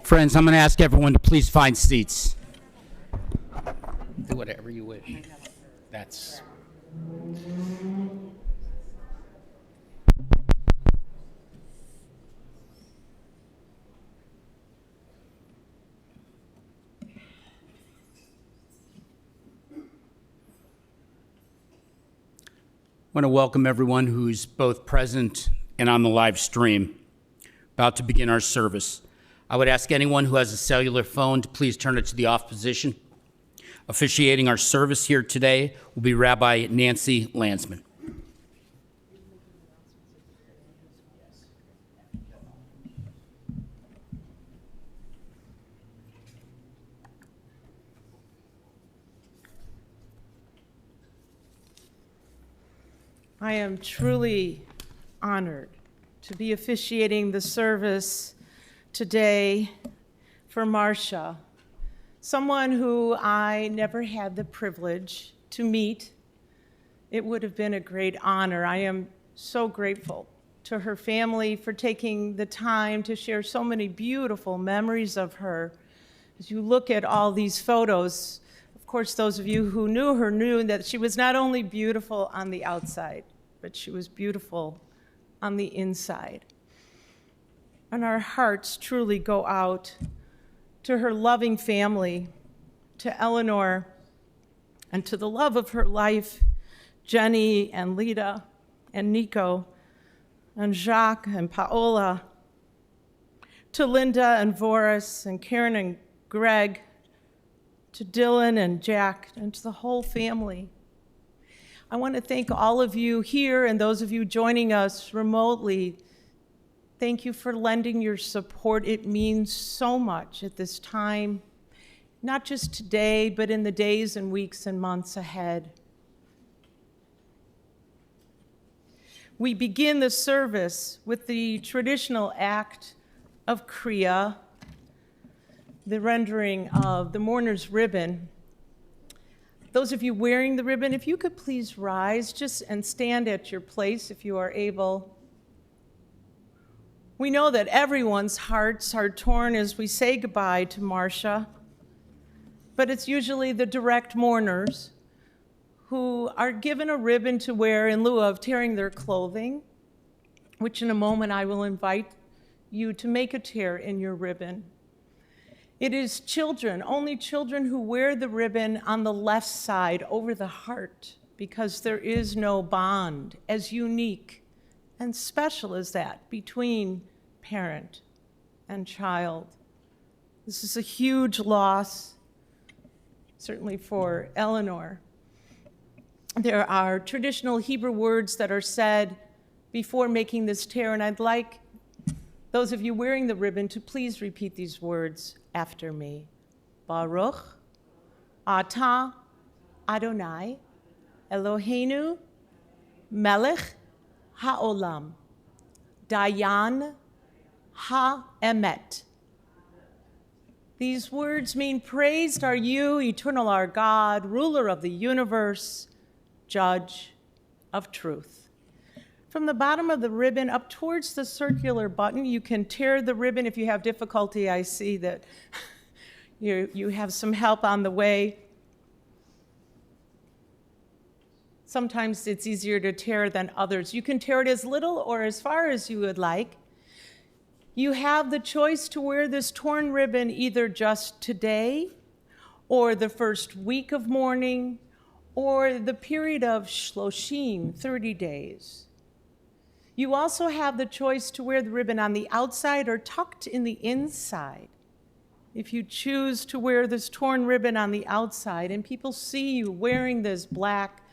Friends, I'm going to ask everyone to please find seats. Do whatever you wish. That's... I want to welcome everyone who's both present and on the live stream. About to begin our service. I would ask anyone who has a cellular phone to please turn it to the off position. Officiating our service here today will be Rabbi Nancy Landsman. I am truly honored to be officiating the service today for Marsha, someone who I never had the privilege to meet. It would have been a great honor. I am so grateful to her family for taking the time to share so many beautiful memories of her. As you look at all these photos, of course, those of you who knew her knew that she was not only beautiful on the outside, but she was beautiful on the inside. And our hearts truly go out to her loving family, to Eleanor, and to the love of her life, Jenny and Lita and Nico and Jacques and Paola, to Linda and Boris and Karen and Greg, to Dylan and Jack, and to the whole family. I want to thank all of you here and those of you joining us remotely. Thank you for lending your support. It means so much at this time, not just today, but in the days and weeks and months ahead. We begin the service with the traditional act of Kriya, the rendering of the mourner's ribbon. Those of you wearing the ribbon, if you could please rise and stand at your place if you are able. We know that everyone's hearts are torn as we say goodbye to Marsha, but it's usually the direct mourners who are given a ribbon to wear in lieu of tearing their clothing, which in a moment I will invite you to make a tear in your ribbon. It is children, only children, who wear the ribbon on the left side over the heart, because there is no bond as unique and special as that between parent and child. This is a huge loss, certainly for Eleanor. There are traditional Hebrew words that are said before making this tear, and I'd like those of you wearing the ribbon to please repeat these words after me. Baruch atah Adonai Eloheinu melech ha'olam dayan ha'emet. These words mean, praised are you, eternal our God, ruler of the universe, judge of truth. From the bottom of the ribbon up towards the circular button, you can tear the ribbon. If you have difficulty, I see that you have some help on the way. Sometimes it's easier to tear than others. You can tear it as little or as far as you would like. You have the choice to wear this torn ribbon either just today, or the first week of mourning, or the period of Shloshim, 30 days. You also have the choice to wear the ribbon on the outside or tucked in the inside. If you choose to wear this torn ribbon on the outside and people see you wearing this black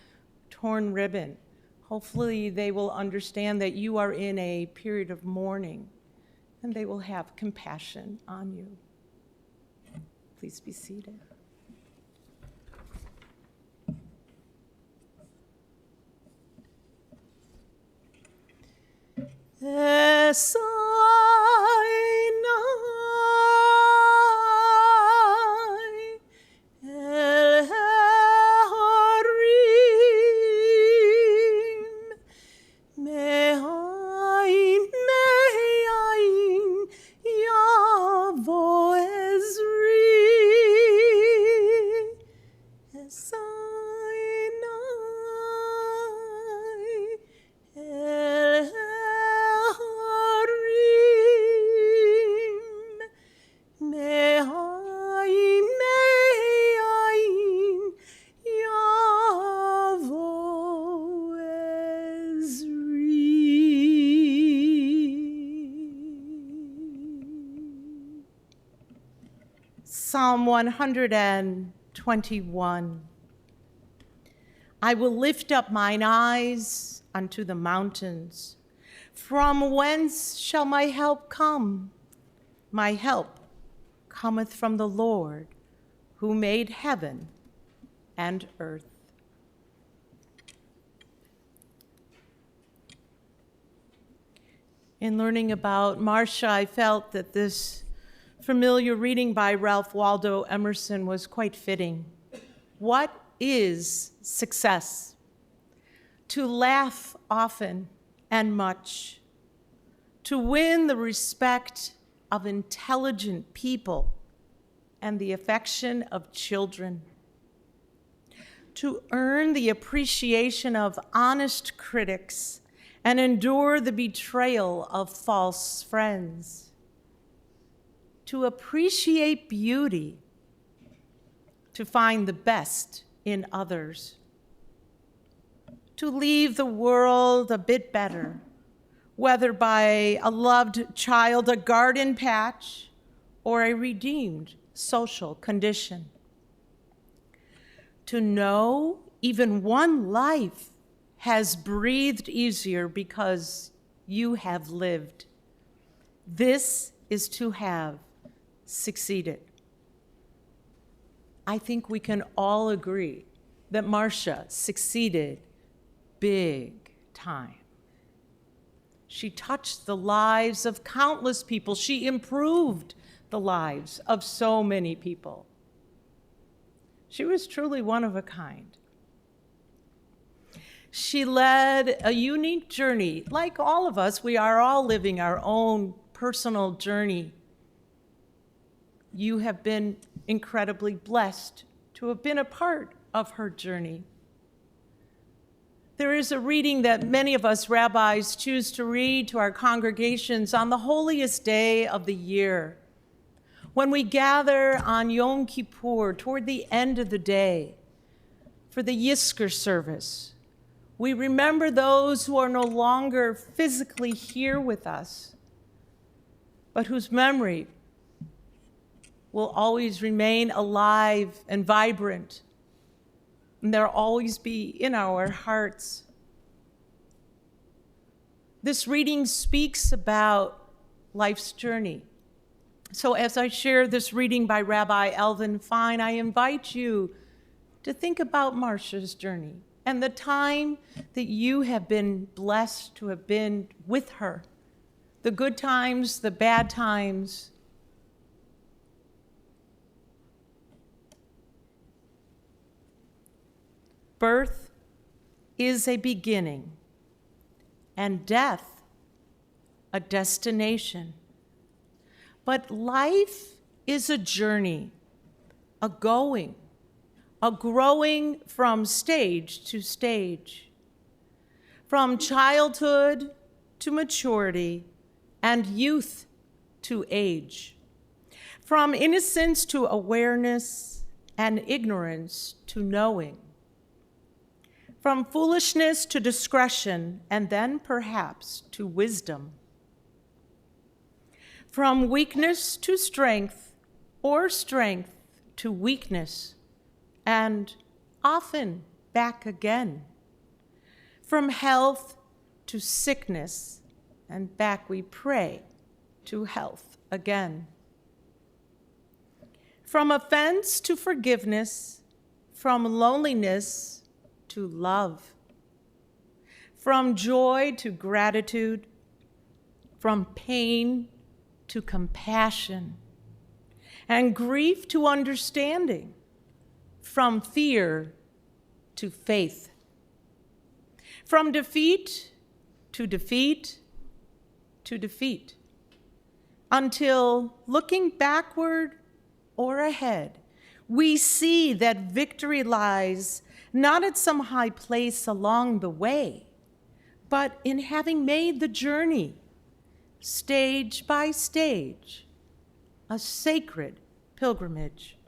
torn ribbon, hopefully they will understand that you are in a period of mourning and they will have compassion on you. Please be seated. Psalm 121. I will lift up mine eyes unto the mountains. From whence shall my help come? My help cometh from the Lord, who made heaven and earth. In learning about Marsha, I felt that this familiar reading by Ralph Waldo Emerson was quite fitting. What is success? To laugh often and much, to win the respect of intelligent people and the affection of children, to earn the appreciation of honest critics and endure the betrayal of false friends, to appreciate beauty, to find the best in others, to leave the world a bit better, whether by a loved child, a garden patch, or a redeemed social condition. To know even one life has breathed easier because you have lived. This is to have succeeded. I think we can all agree that Marsha succeeded big time. She touched the lives of countless people. She improved the lives of so many people. She was truly one of a kind. She led a unique journey. Like all of us, we are all living our own personal journey. You have been incredibly blessed to have been a part of her journey. There is a reading that many of us rabbis choose to read to our congregations on the holiest day of the year. When we gather on Yom Kippur toward the end of the day for the Yizkor service, we remember those who are no longer physically here with us, but whose memory will always remain alive and vibrant, and they'll always be in our hearts. This reading speaks about life's journey. So as I share this reading by Rabbi Alvin Fine, I invite you to think about Marsha's journey and the time that you have been blessed to have been with her, the good times, the bad times. Birth is a beginning, and death a destination. But life is a journey, a going, a growing from stage to stage, from childhood to maturity and youth to age, from innocence to awareness and ignorance to knowing, from foolishness to discretion and then perhaps to wisdom, from weakness to strength or strength to weakness, and often back again, from health to sickness, and back we pray to health again, from offense to forgiveness, from loneliness to love, from joy to gratitude, from pain to compassion, and grief to understanding, from fear to faith, from defeat to defeat to defeat, until looking backward or ahead, we see that victory lies not at some high place along the way, but in having made the journey, stage by stage, a sacred pilgrimage.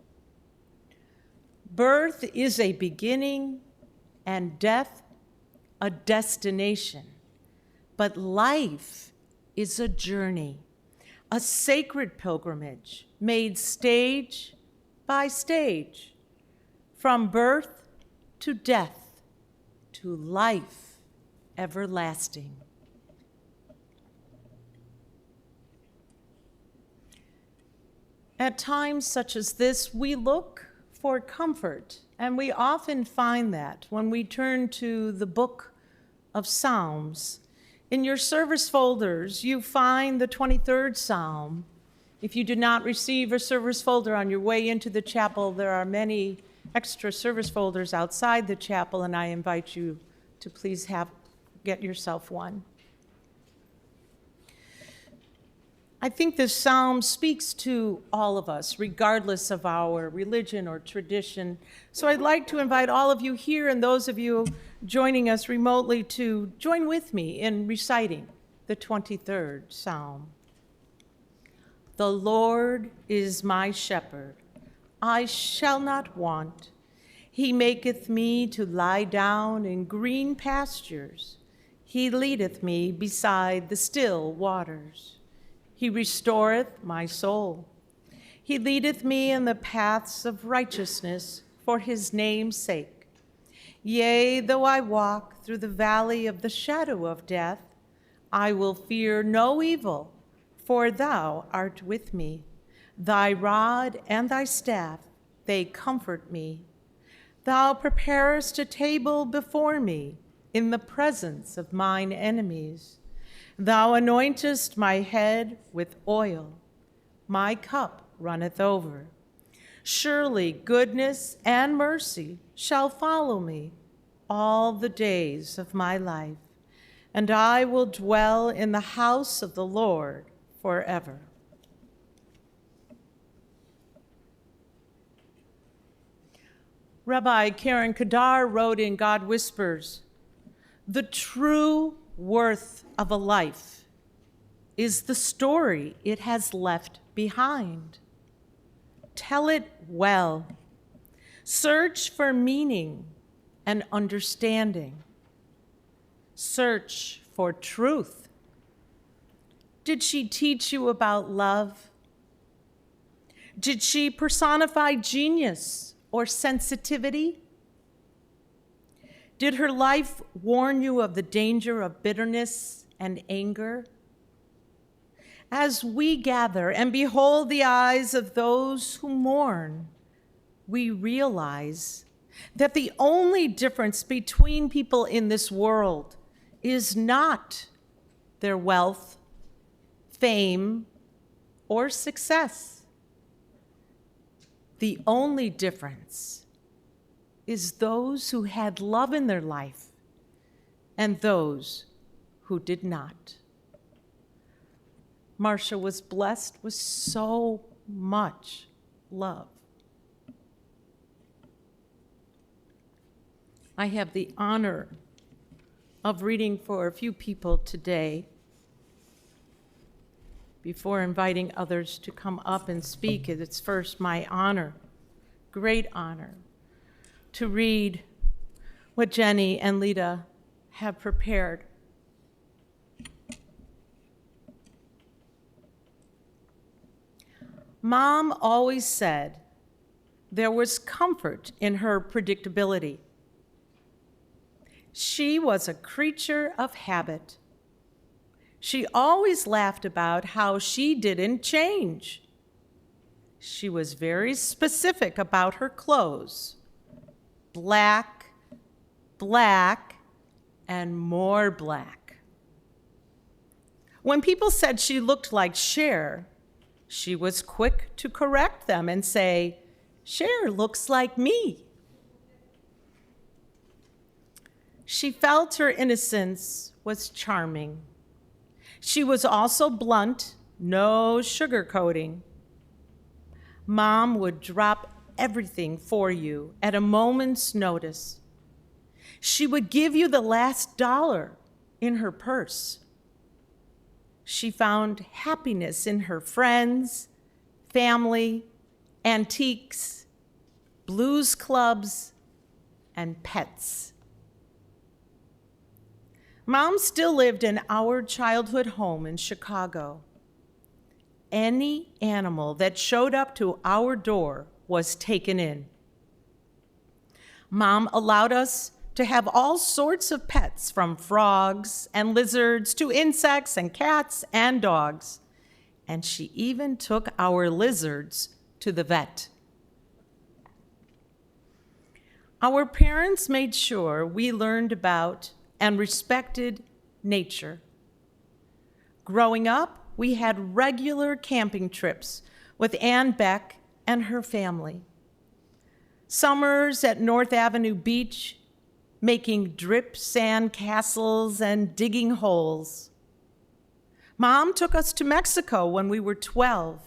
Birth is a beginning and death a destination, but life is a journey, a sacred pilgrimage made stage by stage, from birth to death to life everlasting. At times such as this, we look for comfort, and we often find that when we turn to the book of Psalms. In your service folders, you find the 23rd Psalm. If you did not receive a service folder on your way into the chapel, there are many extra service folders outside the chapel, and I invite you to please get yourself one. I think this psalm speaks to all of us, regardless of our religion or tradition. So I'd like to invite all of you here and those of you joining us remotely to join with me in reciting the 23rd Psalm. The Lord is my shepherd, I shall not want. He maketh me to lie down in green pastures. He leadeth me beside the still waters. He restoreth my soul. He leadeth me in the paths of righteousness for his name's sake. Yea, though I walk through the valley of the shadow of death, I will fear no evil, for thou art with me. Thy rod and thy staff, they comfort me. Thou preparest a table before me in the presence of mine enemies. Thou anointest my head with oil. My cup runneth over. Surely goodness and mercy shall follow me all the days of my life, and I will dwell in the house of the Lord forever. Rabbi Karen Kadar wrote in God Whispers, "The true worth of a life is the story it has left behind. Tell it well. Search for meaning and understanding. Search for truth. Did she teach you about love? Did she personify genius or sensitivity? Did her life warn you of the danger of bitterness and anger? As we gather and behold the eyes of those who mourn, we realize that the only difference between people in this world is not their wealth, fame, or success. The only difference is those who had love in their life and those who did not. Marsha was blessed with so much love. I have the honor of reading for a few people today. Before inviting others to come up and speak, it's first my honor, great honor, to read what Jenny and Lita have prepared. Mom always said there was comfort in her predictability. She was a creature of habit. She always laughed about how she didn't change. She was very specific about her clothes. Black, black, and more black. When people said she looked like Cher, she was quick to correct them and say, "Cher looks like me." She felt her innocence was charming. She was also blunt, no sugarcoating. Mom would drop everything for you at a moment's notice. She would give you the last dollar in her purse. She found happiness in her friends, family, antiques, blues clubs, and pets. Mom still lived in our childhood home in Chicago. Any animal that showed up to our door was taken in. Mom allowed us to have all sorts of pets, from frogs and lizards to insects and cats and dogs. And she even took our lizards to the vet. Our parents made sure we learned about and respected nature. Growing up, we had regular camping trips with Ann Beck and her family. Summers at North Avenue Beach, making drip sand castles and digging holes. Mom took us to Mexico when we were 12,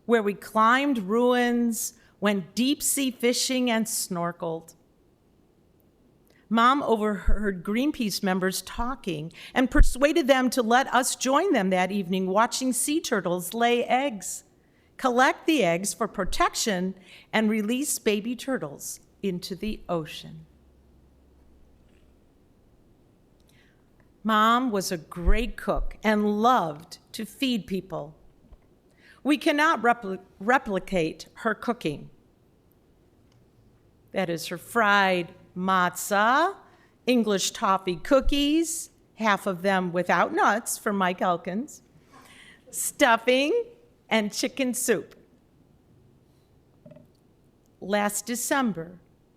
where we climbed ruins, went deep sea fishing, and snorkeled. Mom overheard Greenpeace members talking and persuaded them to let us join them that evening watching sea turtles lay eggs, collect the eggs for protection, and release baby turtles into the ocean. Mom was a great cook and loved to feed people. We cannot replicate her cooking. That is her fried matzah, English toffee cookies, half of them without nuts for Mike Elkins, stuffing, and chicken soup. Last December,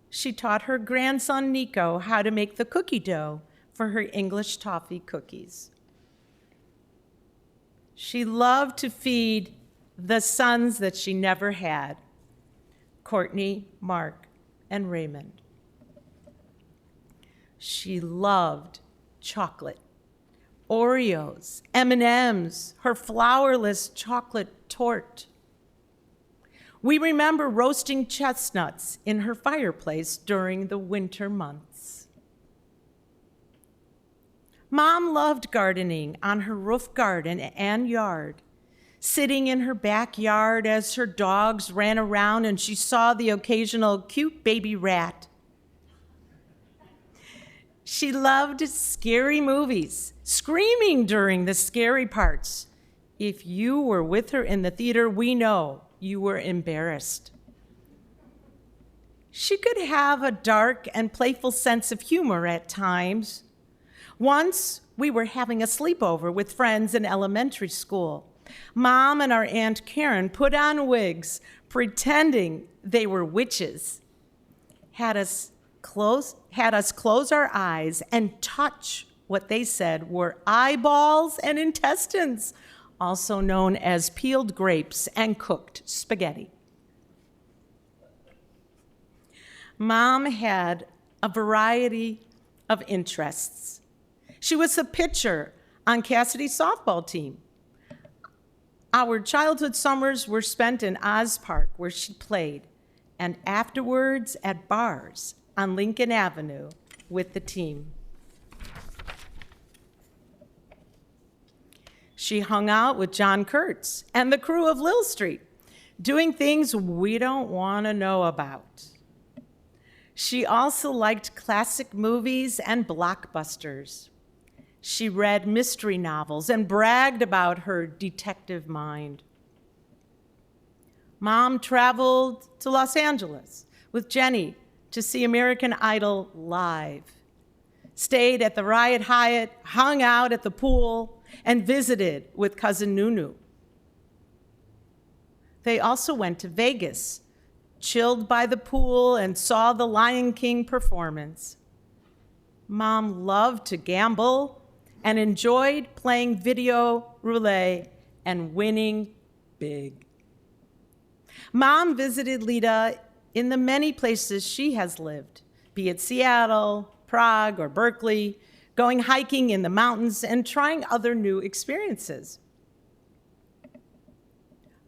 she taught her grandson Nico how to make the cookie dough for her English toffee cookies. She loved to feed the sons that she never had, Courtney, Mark, and Raymond. She loved chocolate, Oreos, M&Ms, her flourless chocolate torte. We remember roasting chestnuts in her fireplace during the winter months. Mom loved gardening on her roof garden and yard, sitting in her backyard as her dogs ran around and she saw the occasional cute baby rat. She loved scary movies, screaming during the scary parts. If you were with her in the theater, we know you were embarrassed. She could have a dark and playful sense of humor at times. Once, we were having a sleepover with friends in elementary school. Mom and our Aunt Karen put on wigs, pretending they were witches, had us close our eyes and touch what they said were eyeballs and intestines, also known as peeled grapes and cooked spaghetti. Mom had a variety of interests. She was a pitcher on Cassidy's softball team. Our childhood summers were spent in Oz Park, where she played, and afterwards at bars on Lincoln Avenue with the team. She hung out with John Kurtz and the crew of Lil Street, doing things we don't want to know about. She also liked classic movies and blockbusters. She read mystery novels and bragged about her detective mind. Mom traveled to Los Angeles with Jenny to see American Idol live, stayed at the Riot Hyatt, hung out at the pool, and visited with cousin Nunu. They also went to Vegas, chilled by the pool, and saw the Lion King performance. Mom loved to gamble and enjoyed playing video roulette and winning big. Mom visited Lita in the many places she has lived, be it Seattle, Prague, or Berkeley, going hiking in the mountains and trying other new experiences.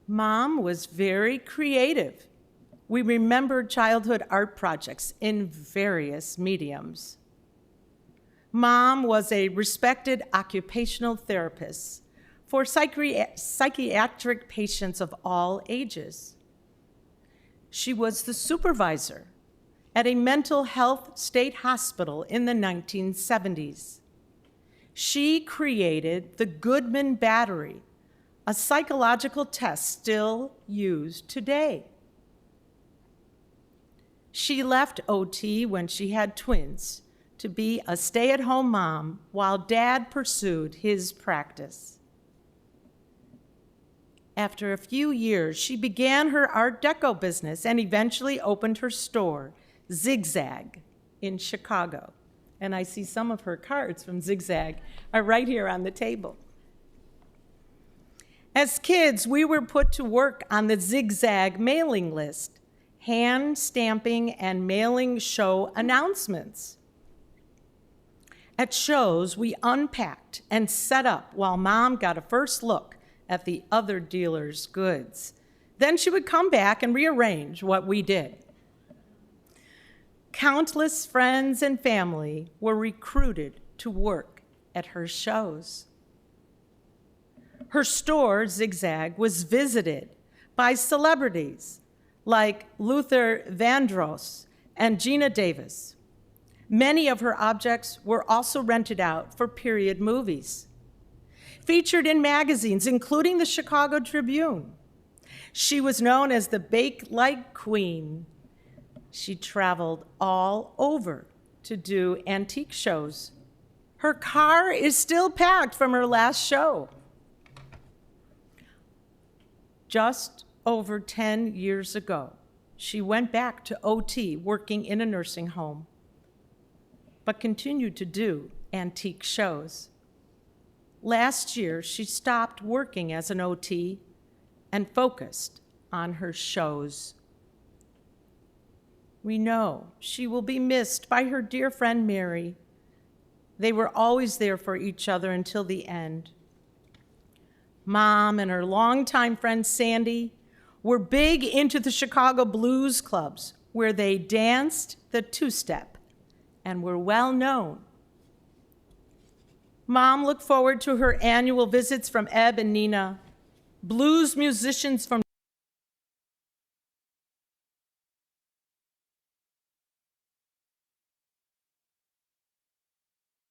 Mom was very creative. We remembered childhood art projects in various mediums. Mom was a respected occupational therapist for psychiatric patients of all ages. She was the supervisor at a mental health state hospital in the 1970s. She created the Goodman battery, a psychological test still used today. She left OT when she had twins to be a stay-at-home mom while Dad pursued his practice. After a few years, she began her Art Deco business and eventually opened her store, Zigzag, in Chicago. And I see some of her cards from Zigzag are right here on the table. As kids, we were put to work on the Zigzag mailing list, hand stamping and mailing show announcements. At shows, we unpacked and set up while Mom got a first look at the other dealer's goods. Then she would come back and rearrange what we did. Countless friends and family were recruited to work at her shows. Her store, Zigzag, was visited by celebrities like Luther Vandross and Gina Davis. Many of her objects were also rented out for period movies. Featured in magazines, including the Chicago Tribune. She was known as the Bake Light Queen. She traveled all over to do antique shows. Her car is still packed from her last show. Just over 10 years ago, she went back to OT working in a nursing home, but continued to do antique shows. Last year, she stopped working as an OT and focused on her shows. We know she will be missed by her dear friend Mary. They were always there for each other until the end. Mom and her longtime friend Sandy were big into the Chicago blues clubs where they danced the two-step and were well known. Mom looked forward to her annual visits from Eb and Nina, blues musicians from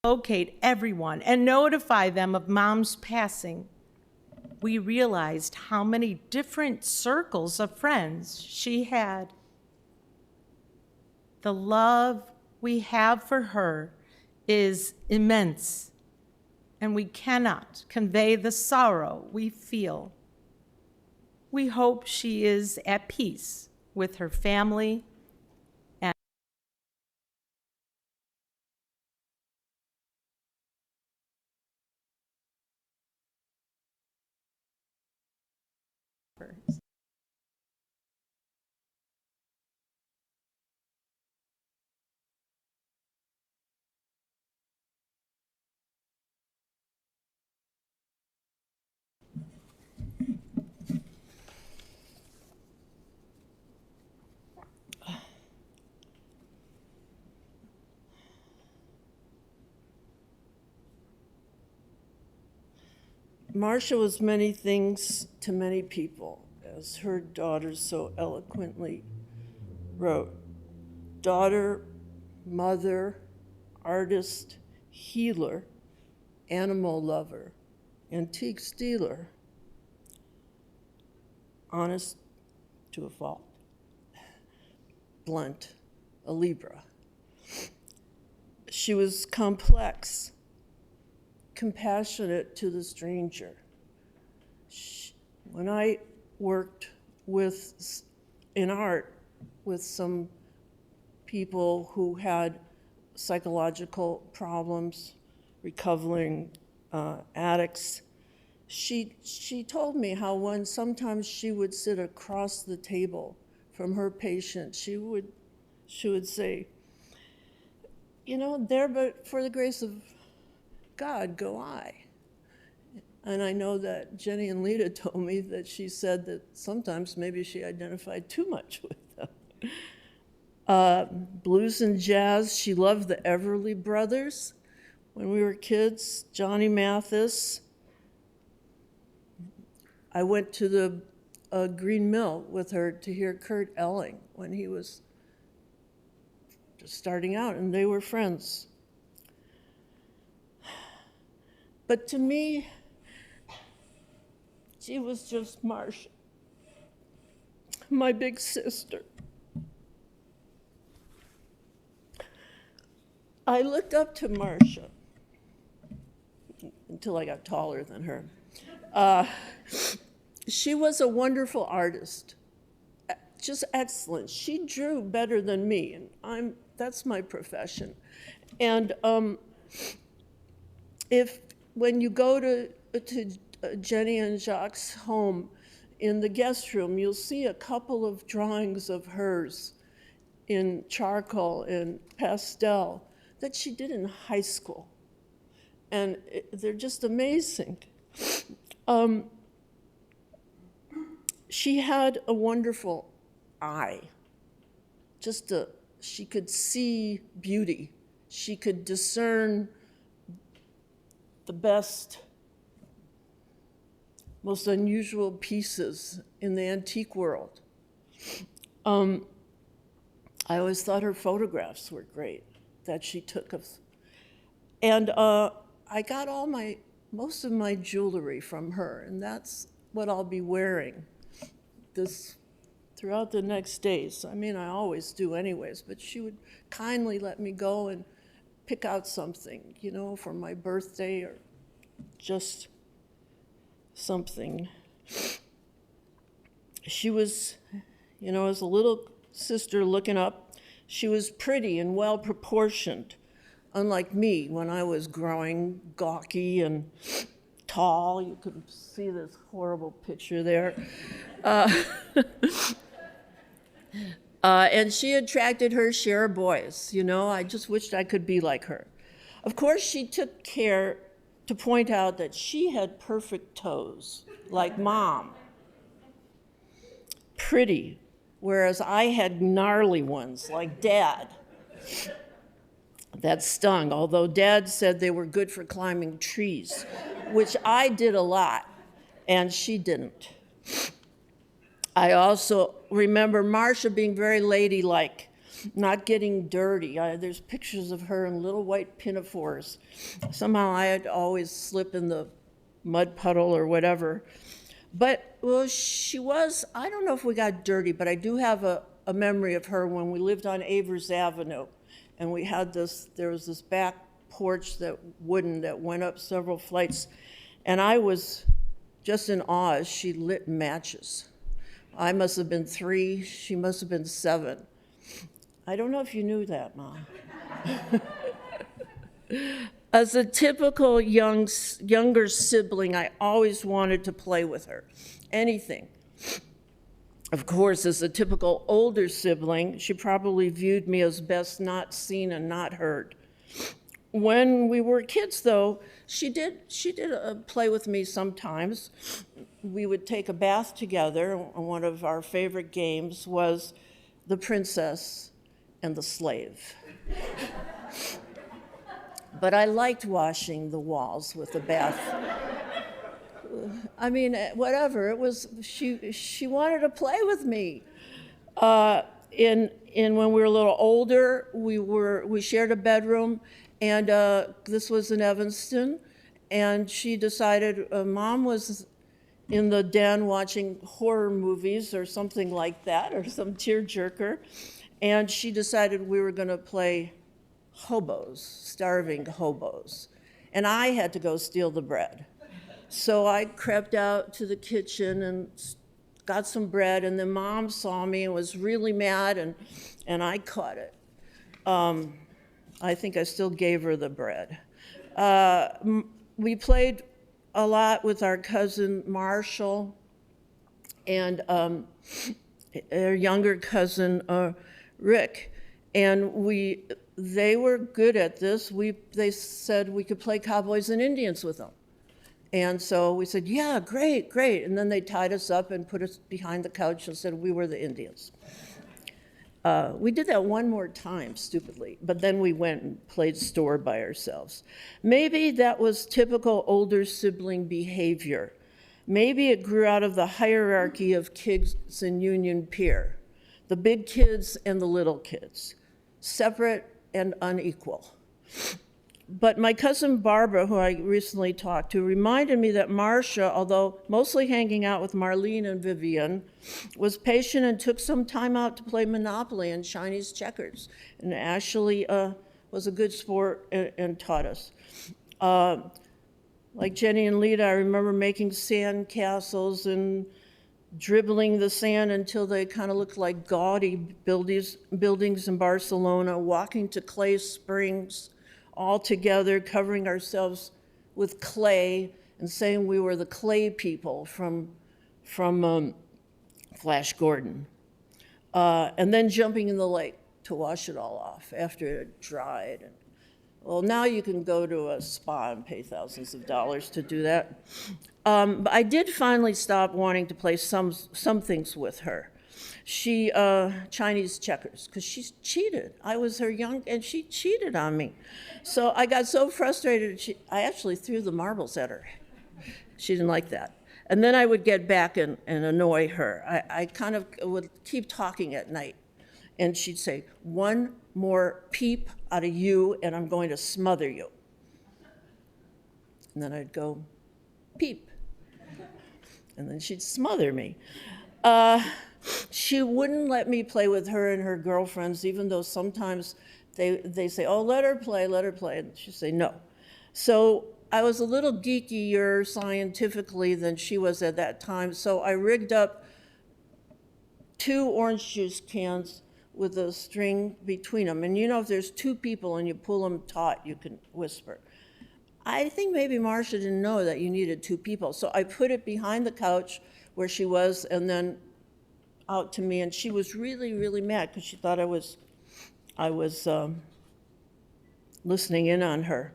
locate everyone and notify them of Mom's passing. We realized how many different circles of friends she had. The love we have for her is immense, and we cannot convey the sorrow we feel. We hope she is at peace with her family and Marsha was many things to many people, as her daughter so eloquently wrote. Daughter, mother, artist, healer, animal lover, antique stealer, honest to a fault, blunt, a Libra. She was complex, compassionate to the stranger. When I worked in art with some people who had psychological problems, recovering addicts, she told me how sometimes she would sit across the table from her patient. She would say, you know, there but for the grace of God go I. And I know that Jenny and Lita told me that she said that sometimes maybe she identified too much with them. Blues and jazz, she loved the Everly Brothers. When we were kids, Johnny Mathis. I went to the Green Mill with her to hear Kurt Elling when he was just starting out, and they were friends. But to me, she was just Marsha, my big sister. I looked up to Marsha until I got taller than her. She was a wonderful artist, just excellent. She drew better than me, and that's my profession. And when you go to Jenny and Jacques' home, in the guest room, you'll see a couple of drawings of hers in charcoal and pastel that she did in high school. And they're just amazing. She had a wonderful eye. She could see beauty. She could discern the best, most unusual pieces in the antique world. I always thought her photographs were great that she took of. And I got most of my jewelry from her, and that's what I'll be wearing throughout the next days. I mean, I always do anyways, but she would kindly let me go and pick out something, for my birthday or just something. She was, as a little sister looking up, she was pretty and well proportioned, unlike me when I was growing gawky and tall. You could see this horrible picture there. And she attracted her share of boys. I just wished I could be like her. Of course, she took care to point out that she had perfect toes, like Mom. Pretty, whereas I had gnarly ones, like Dad. That stung, although Dad said they were good for climbing trees, which I did a lot, and she didn't. I also remember Marsha being very ladylike, not getting dirty. There's pictures of her in little white pinafores. Somehow I'd always slip in the mud puddle or whatever. But, well, she was, I don't know if we got dirty, but I do have a memory of her when we lived on Avers Avenue. And there was this back porch that went up several flights. And I was just in awe as she lit matches. I must have been 3, she must have been 7. I don't know if you knew that, Mom. As a typical younger sibling, I always wanted to play with her, anything. Of course, as a typical older sibling, she probably viewed me as best not seen and not heard. When we were kids, though, she did play with me sometimes. We would take a bath together, and one of our favorite games was the princess and the slave. But I liked washing the walls with the bath. I mean, whatever, it was, she wanted to play with me. When we were a little older, we shared a bedroom, and this was in Evanston, and she decided, Mom was in the den watching horror movies or something like that, or some tearjerker, and she decided we were going to play hobos, starving hobos, and I had to go steal the bread. So I crept out to the kitchen and got some bread, and then Mom saw me and was really mad, and I caught it. I think I still gave her the bread. We played a lot with our cousin Marshall and our younger cousin Rick, and they were good at this. They said we could play cowboys and Indians with them. And so we said, yeah, great, great. And then they tied us up and put us behind the couch and said we were the Indians. We did that one more time, stupidly, but then we went and played store by ourselves. Maybe that was typical older sibling behavior. Maybe it grew out of the hierarchy of kids in Union Pier, the big kids and the little kids, separate and unequal. But my cousin Barbara, who I recently talked to, reminded me that Marsha, although mostly hanging out with Marlene and Vivian, was patient and took some time out to play Monopoly and Chinese checkers, and actually was a good sport and taught us. Like Jenny and Lita, I remember making sand castles and dribbling the sand until they kind of looked like gaudy buildings in Barcelona, walking to clay springs all together, covering ourselves with clay and saying we were the clay people from Flash Gordon. And then jumping in the lake to wash it all off after it had dried. And, well, now you can go to a spa and pay thousands of dollars to do that. But I did finally stop wanting to play some things with her. She, Chinese checkers, because she cheated. I was her and she cheated on me. So I got so frustrated, I actually threw the marbles at her. She didn't like that. And then I would get back and annoy her. I kind of would keep talking at night. And she'd say, one more peep out of you and I'm going to smother you. And then I'd go, peep. And then she'd smother me. She wouldn't let me play with her and her girlfriends, even though sometimes they say, oh, let her play. And she'd say, no. So I was a little geekier scientifically than she was at that time. So I rigged up 2 orange juice cans with a string between them. And you know, if there's 2 people and you pull them taut, you can whisper. I think maybe Marsha didn't know that you needed 2 people. So I put it behind the couch where she was and then out to me. And she was really, really mad because she thought I was listening in on her.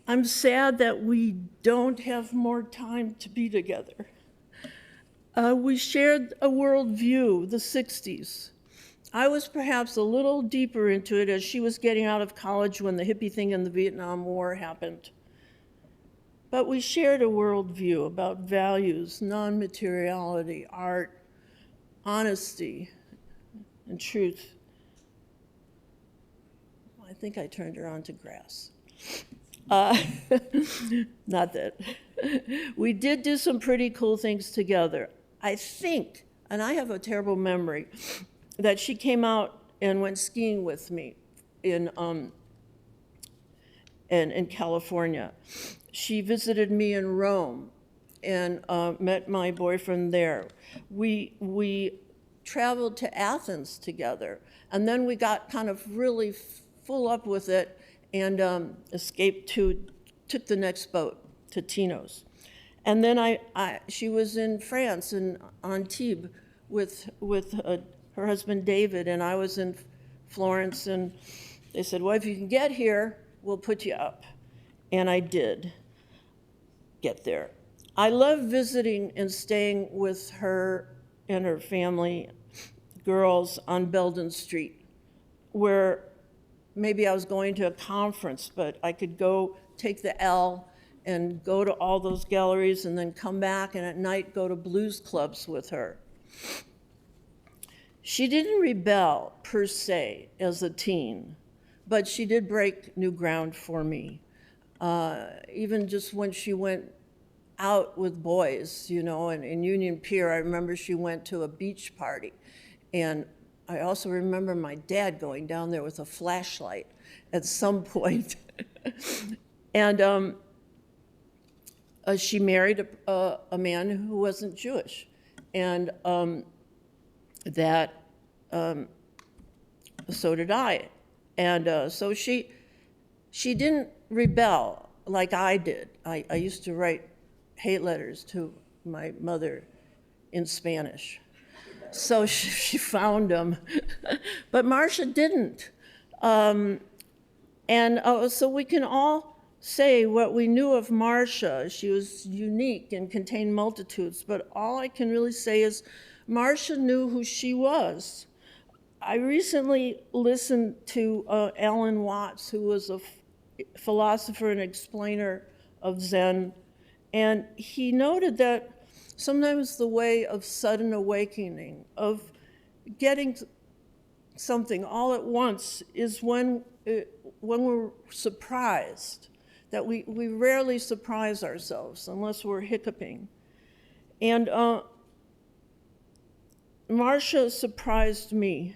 I'm sad that we don't have more time to be together. We shared a worldview, the 60s. I was perhaps a little deeper into it as she was getting out of college when the hippie thing in the Vietnam War happened. But we shared a worldview about values, non-materiality, art, honesty, and truth. I think I turned her on to grass. Not that. We did do some pretty cool things together. I think, and I have a terrible memory, that she came out and went skiing with me in California. She visited me in Rome and met my boyfriend there. We traveled to Athens together, and then we got kind of really full up with it and took the next boat to Tino's. And then she was in France and Antibes with her husband David, and I was in Florence, and they said, well, if you can get here, we'll put you up. And I did get there. I love visiting and staying with her and her family, girls on Belden Street, where maybe I was going to a conference, but I could go take the L and go to all those galleries and then come back and at night go to blues clubs with her. She didn't rebel per se as a teen, but she did break new ground for me. Even just when she went out with boys, you know, and in Union Pier, I remember she went to a beach party. And I also remember my dad going down there with a flashlight at some point. And she married a man who wasn't Jewish. And so did I. And so she didn't rebel like I did. I used to write hate letters to my mother in Spanish. So she found them. But Marsha didn't. So we can all say what we knew of Marsha. She was unique and contained multitudes, but all I can really say is Marsha knew who she was. I recently listened to Alan Watts, who was a philosopher and explainer of Zen, and he noted that sometimes the way of sudden awakening, of getting something all at once, is when we're surprised, that we rarely surprise ourselves unless we're hiccuping. And Marsha surprised me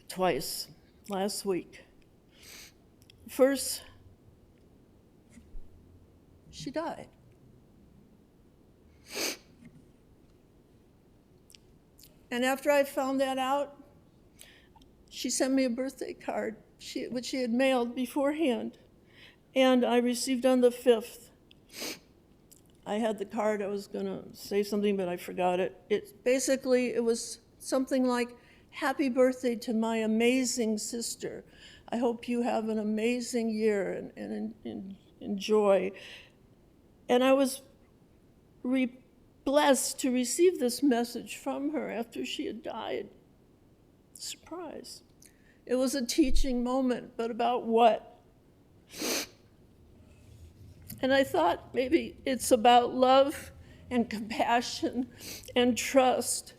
twice last week. First, she died. And after I found that out, she sent me a birthday card, which she had mailed beforehand. And I received on the 5th. I had the card, I was gonna say something, but I forgot it. It was something like, happy birthday to my amazing sister. I hope you have an amazing year and enjoy. And I was blessed to receive this message from her after she had died. Surprise. It was a teaching moment, but about what? And I thought maybe it's about love and compassion and trust,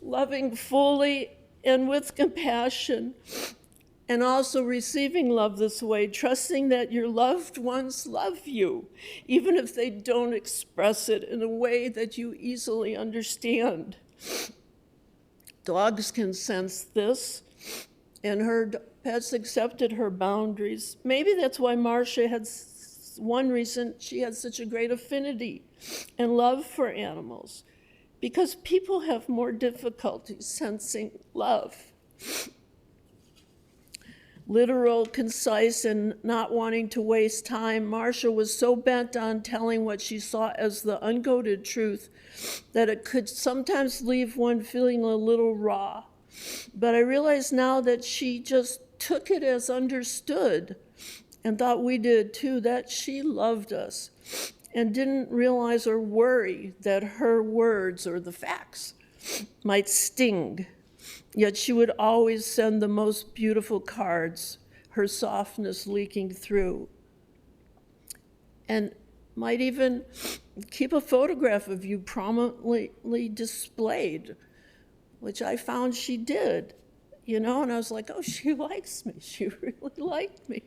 loving fully and with compassion, and also receiving love this way, trusting that your loved ones love you, even if they don't express it in a way that you easily understand. Dogs can sense this, and her pets accepted her boundaries. Maybe that's why Marsha had one reason she had such a great affinity and love for animals, because people have more difficulty sensing love. Literal, concise, and not wanting to waste time, Marsha was so bent on telling what she saw as the uncoded truth that it could sometimes leave one feeling a little raw. But I realize now that she just took it as understood and thought we did too, that she loved us and didn't realize or worry that her words or the facts might sting. Yet she would always send the most beautiful cards, her softness leaking through. And might even keep a photograph of you prominently displayed, which I found she did, and I was like, oh, she likes me. She really liked me.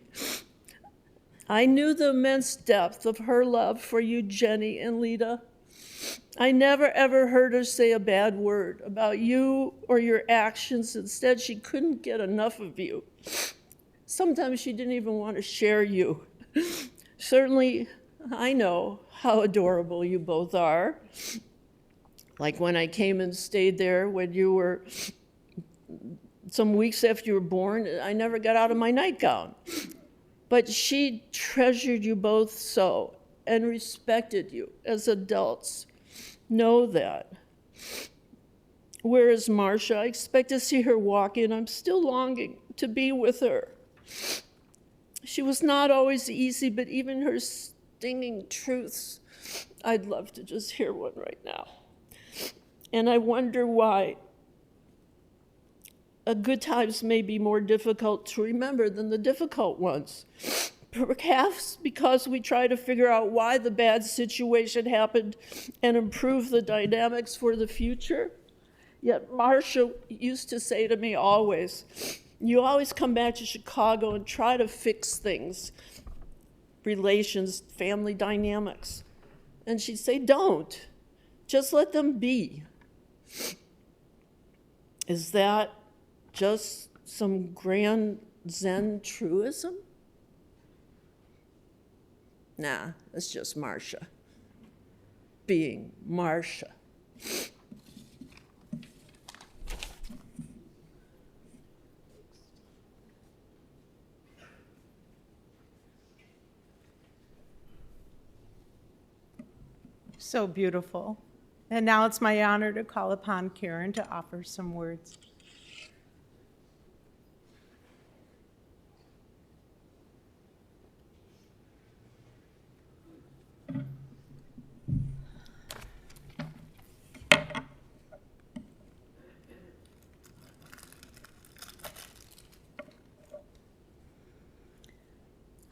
I knew the immense depth of her love for you, Jenny and Lita. I never, ever heard her say a bad word about you or your actions. Instead, she couldn't get enough of you. Sometimes she didn't even want to share you. Certainly, I know how adorable you both are. Like when I came and stayed there when you were, some weeks after you were born, I never got out of my nightgown. But she treasured you both so and respected you as adults. Know that. Where is Marsha? I expect to see her walk in. I'm still longing to be with her. She was not always easy, but even her stinging truths, I'd love to just hear one right now. And I wonder why. Good times may be more difficult to remember than the difficult ones. Perhaps because we try to figure out why the bad situation happened and improve the dynamics for the future. Yet Marsha used to say to me always, you always come back to Chicago and try to fix things, relations, family dynamics. And she'd say, don't, just let them be. Is that just some grand Zen truism? Nah, it's just Marsha being Marsha. So beautiful. And now it's my honor to call upon Karen to offer some words.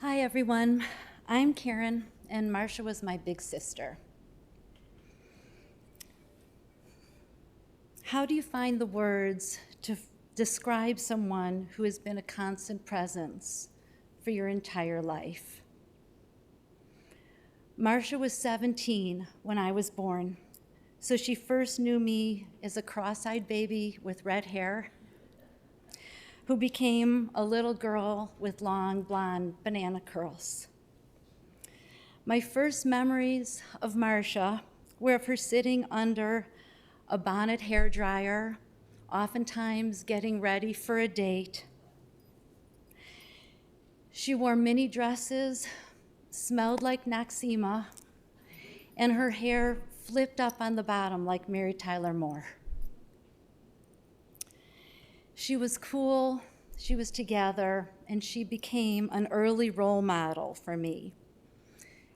Hi, everyone. I'm Karen, and Marsha was my big sister. How do you find the words to describe someone who has been a constant presence for your entire life? Marsha was 17 when I was born. So she first knew me as a cross-eyed baby with red hair who became a little girl with long blonde banana curls. My first memories of Marsha were of her sitting under a bonnet hair dryer, oftentimes getting ready for a date. She wore mini dresses, smelled like Noxema, and her hair flipped up on the bottom like Mary Tyler Moore. She was cool, she was together, and she became an early role model for me.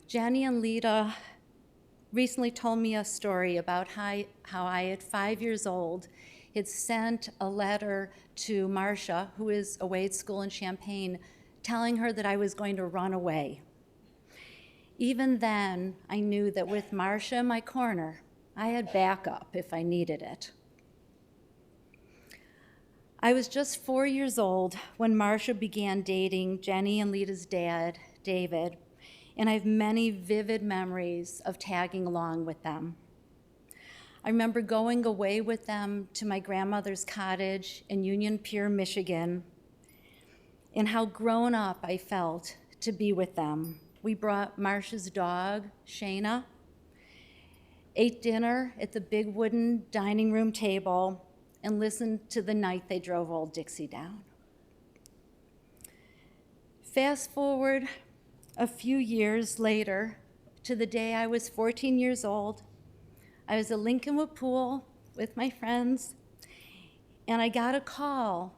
Jenny and Lita recently told me a story about how I, at 5 years old, had sent a letter to Marsha, who is away at school in Champaign, telling her that I was going to run away. Even then, I knew that with Marsha in my corner, I had backup if I needed it. I was just 4 years old when Marsha began dating Jenny and Lita's dad, David, and I have many vivid memories of tagging along with them. I remember going away with them to my grandmother's cottage in Union Pier, Michigan, and how grown up I felt to be with them. We brought Marsha's dog, Shayna, ate dinner at the big wooden dining room table, and listened to the night they drove Old Dixie down. Fast forward a few years later to the day I was 14 years old. I was at Lincolnwood Pool with my friends, and I got a call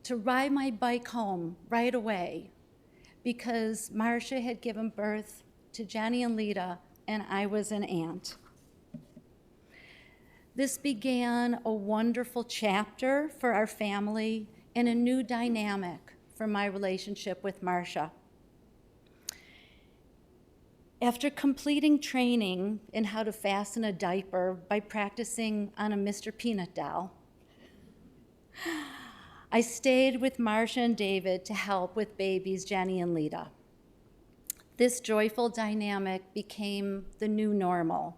to ride my bike home right away because Marsha had given birth to Jenny and Lita, and I was an aunt. This began a wonderful chapter for our family and a new dynamic for my relationship with Marsha. After completing training in how to fasten a diaper by practicing on a Mr. Peanut doll, I stayed with Marsha and David to help with babies Jenny and Lita. This joyful dynamic became the new normal.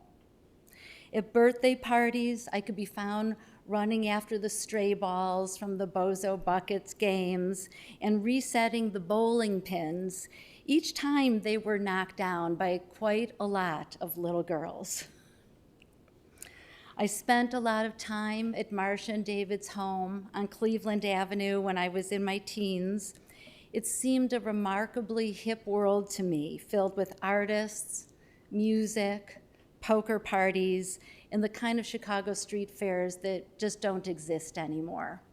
At birthday parties, I could be found running after the stray balls from the Bozo Buckets games and resetting the bowling pins each time they were knocked down by quite a lot of little girls. I spent a lot of time at Marsha and David's home on Cleveland Avenue when I was in my teens. It seemed a remarkably hip world to me, filled with artists, music, poker parties, and the kind of Chicago street fairs that just don't exist anymore.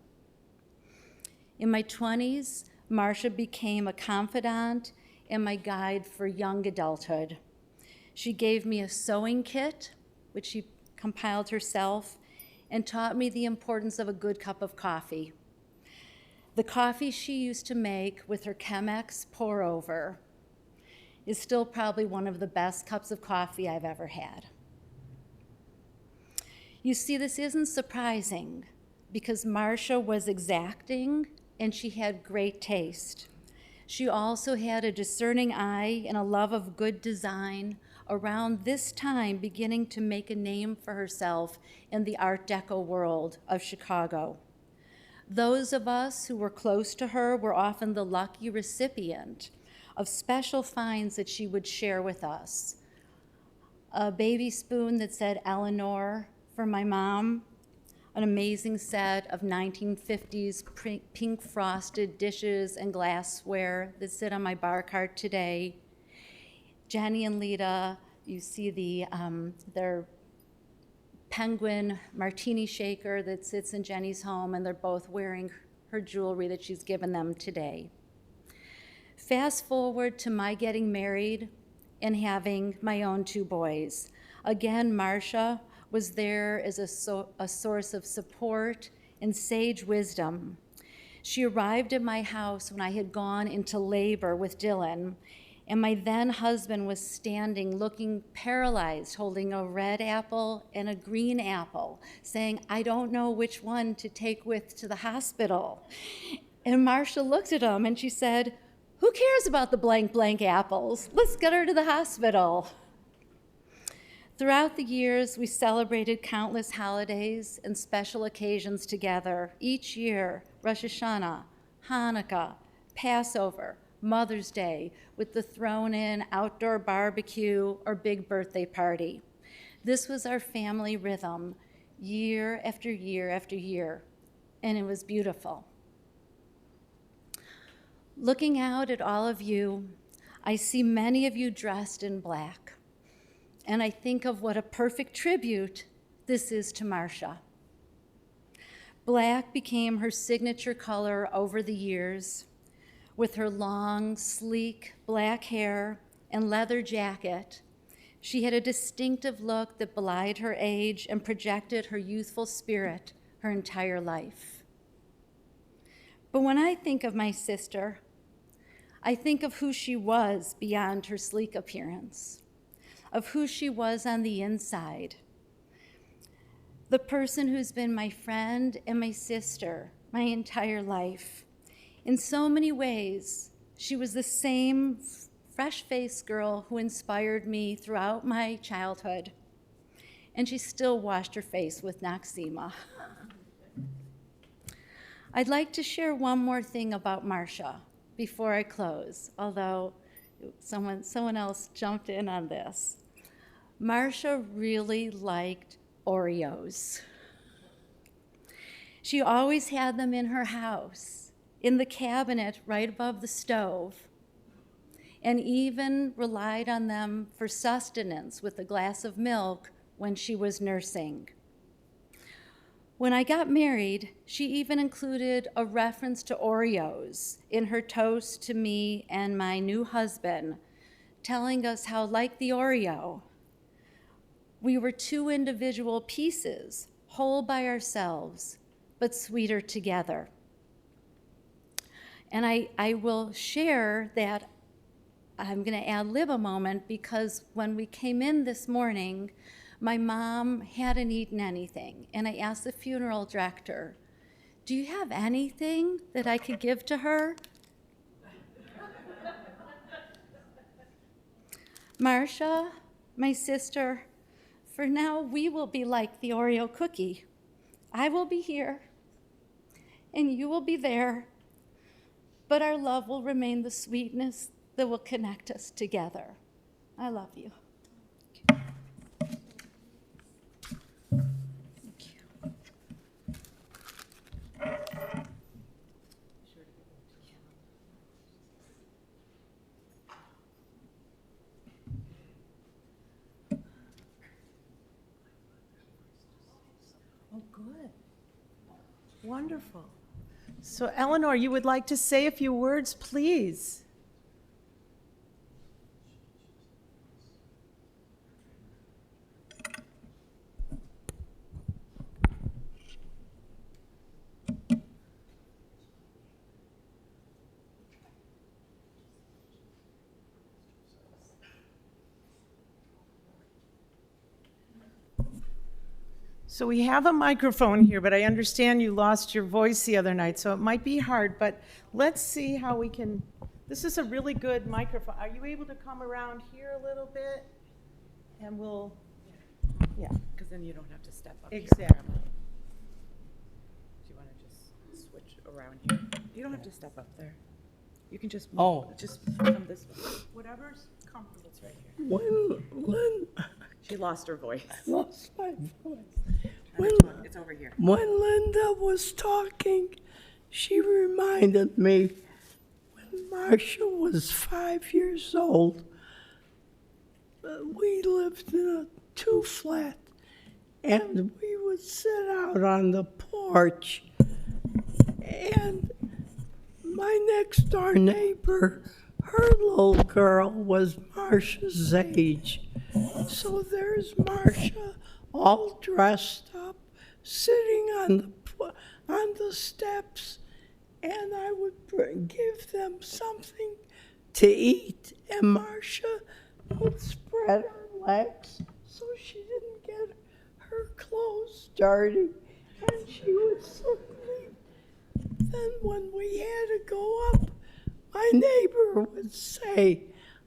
In my 20s, Marsha became a confidant and my guide for young adulthood. She gave me a sewing kit, which she compiled herself, and taught me the importance of a good cup of coffee. The coffee she used to make with her Chemex pour-over is still probably one of the best cups of coffee I've ever had. You see, this isn't surprising because Marsha was exacting and she had great taste. She also had a discerning eye and a love of good design, around this time beginning to make a name for herself in the Art Deco world of Chicago. Those of us who were close to her were often the lucky recipient of special finds that she would share with us. A baby spoon that said Eleanor for my mom, an amazing set of 1950s pink frosted dishes and glassware that sit on my bar cart today. Jenny and Lita, you see their penguin martini shaker that sits in Jenny's home, and they're both wearing her jewelry that she's given them today. Fast forward to my getting married and having my own 2 boys. Again, Marsha was there as a source of support and sage wisdom. She arrived at my house when I had gone into labor with Dylan, and my then husband was standing looking paralyzed, holding a red apple and a green apple, saying, "I don't know which one to take with to the hospital." And Marsha looked at him and she said, "Who cares about the blank, blank apples? Let's get her to the hospital." Throughout the years, we celebrated countless holidays and special occasions together. Each year, Rosh Hashanah, Hanukkah, Passover, Mother's Day, with the thrown-in outdoor barbecue or big birthday party. This was our family rhythm, year after year after year, and it was beautiful. Looking out at all of you, I see many of you dressed in black, and I think of what a perfect tribute this is to Marsha. Black became her signature color over the years. With her long, sleek black hair and leather jacket, she had a distinctive look that belied her age and projected her youthful spirit her entire life. But when I think of my sister, I think of who she was beyond her sleek appearance, of who she was on the inside. The person who's been my friend and my sister my entire life. In so many ways, she was the same fresh-faced girl who inspired me throughout my childhood, and she still washed her face with Noxzema. I'd like to share one more thing about Marsha before I close, although someone else jumped in on this. Marsha really liked Oreos. She always had them in her house, in the cabinet right above the stove, and even relied on them for sustenance with a glass of milk when she was nursing. When I got married, she even included a reference to Oreos in her toast to me and my new husband, telling us how, like the Oreo, we were two individual pieces, whole by ourselves, but sweeter together. And I will share that I'm going to ad-lib a moment, because when we came in this morning, my mom hadn't eaten anything, and I asked the funeral director, "Do you have anything that I could give to her?" Marsha, my sister, for now we will be like the Oreo cookie. I will be here, and you will be there, but our love will remain the sweetness that will connect us together. I love you. Oh, good. Wonderful. So Eleanor, you would like to say a few words, please? So we have a microphone here, but I understand you lost your voice the other night, so it might be hard, but let's see how we can, this is a really good microphone. Are you able to come around here a little bit? And we'll, yeah. Because then you don't have to step up here. Exactly. Do you want to just switch around here? You don't have to step up there. You can just just come this way. Whatever's comfortable. It's right here. When She lost her voice. I lost my voice. It's over here. When Linda was talking, she reminded me when Marsha was 5 years old, we lived in a two-flat, and we would sit out on the porch, and my next door neighbor, her little girl was Marsha's age. So there's Marsha all dressed up, sitting on the steps, and I would give them something to eat, and Marsha would spread her legs so she didn't get her clothes dirty, and she would sit there. Then when we had to go up, my neighbor would say,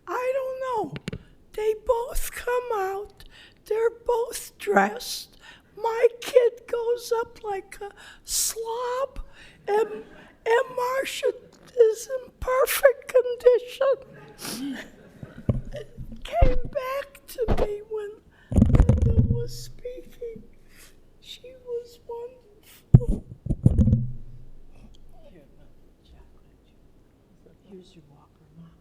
"I don't know, they both come out they're both dressed. My kid goes up like a slob, and Marsha is in perfect condition. It came back to me when Linda was speaking. She was wonderful. Here's your walker, Mom.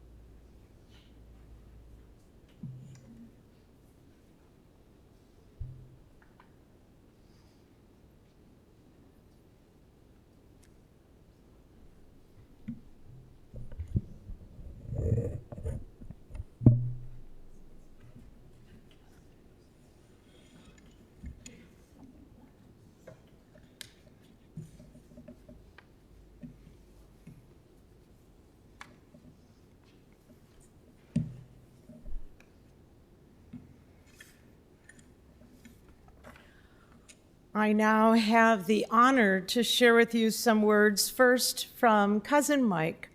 I now have the honor to share with you some words, first from Cousin Mike.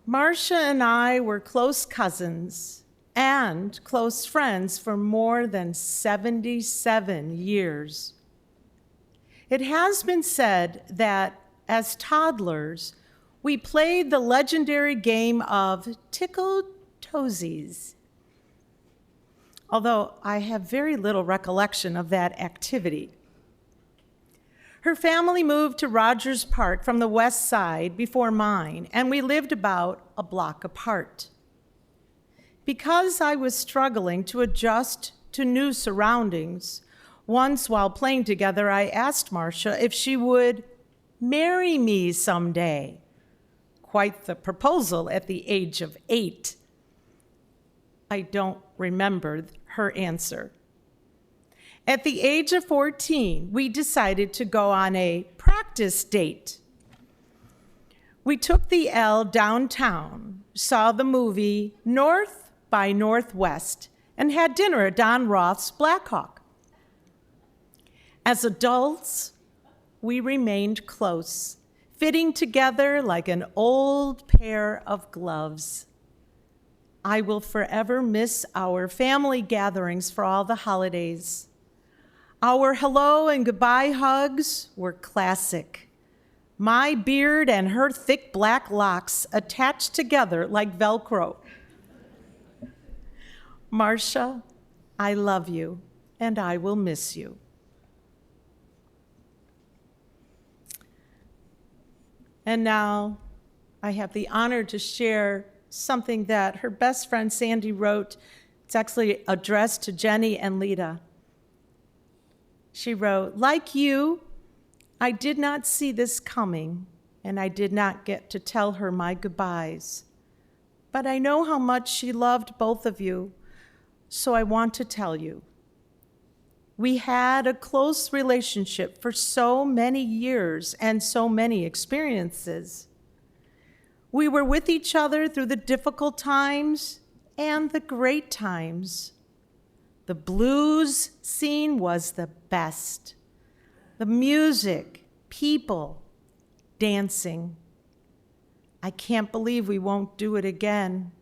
Marsha and I were close cousins and close friends for more than 77 years. It has been said that as toddlers, we played the legendary game of tickle toesies, although I have very little recollection of that activity. Her family moved to Rogers Park from the west side before mine, and we lived about a block apart. Because I was struggling to adjust to new surroundings, once while playing together, I asked Marsha if she would marry me someday. Quite the proposal at the age of 8. I don't remember her answer. At the age of 14, we decided to go on a practice date. We took the L downtown, saw the movie North by Northwest, and had dinner at Don Roth's Black Hawk. As adults, we remained close, fitting together like an old pair of gloves. I will forever miss our family gatherings for all the holidays. Our hello and goodbye hugs were classic. My beard and her thick black locks attached together like Velcro. Marsha, I love you, and I will miss you. And now I have the honor to share something that her best friend Sandy wrote. It's actually addressed to Jenny and Lita. She wrote, "Like you, I did not see this coming, and I did not get to tell her my goodbyes. But I know how much she loved both of you, so I want to tell you. We had a close relationship for so many years and so many experiences. We were with each other through the difficult times and the great times. The blues scene was the best. The music, people, dancing. I can't believe we won't do it again.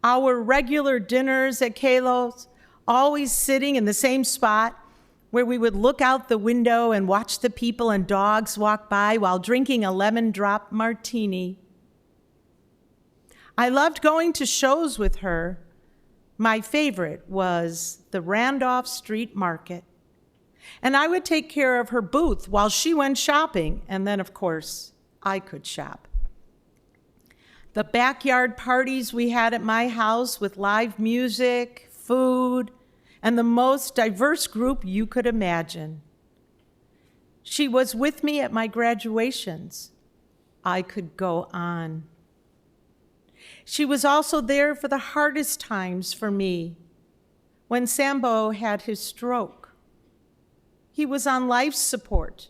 Our regular dinners at Kalo's, always sitting in the same spot where we would look out the window and watch the people and dogs walk by while drinking a lemon drop martini. I loved going to shows with her. My favorite was the Randolph Street Market. And I would take care of her booth while she went shopping, and then, of course, I could shop. The backyard parties we had at my house with live music, food, and the most diverse group you could imagine. She was with me at my graduations. I could go on. She was also there for the hardest times for me. When Sambo had his stroke, he was on life support,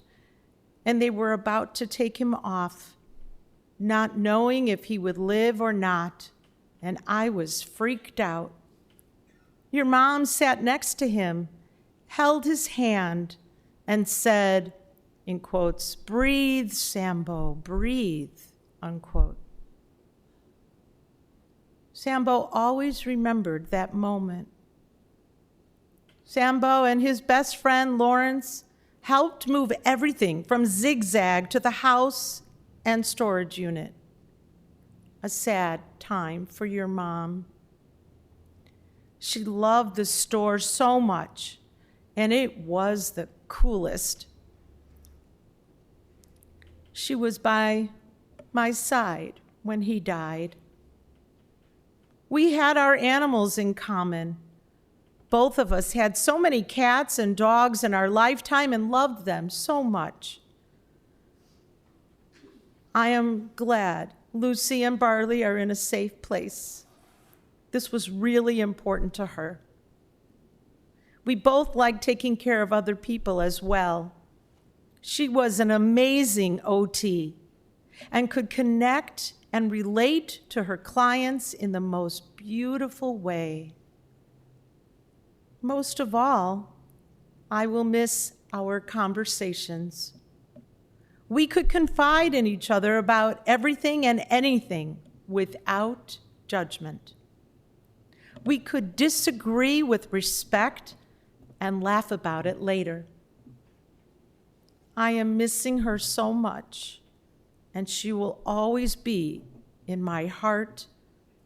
and they were about to take him off, not knowing if he would live or not, and I was freaked out. Your mom sat next to him, held his hand, and said, in quotes, "Breathe, Sambo, breathe," unquote. Sambo always remembered that moment. Sambo and his best friend, Lawrence, helped move everything from Zigzag to the house and storage unit. A sad time for your mom. She loved the store so much, and it was the coolest. She was by my side when he died. We had our animals in common. Both of us had so many cats and dogs in our lifetime and loved them so much. I am glad Lucy and Barley are in a safe place. This was really important to her. We both liked taking care of other people as well. She was an amazing OT and could connect and relate to her clients in the most beautiful way. Most of all, I will miss our conversations. We could confide in each other about everything and anything without judgment. We could disagree with respect and laugh about it later. I am missing her so much, and she will always be in my heart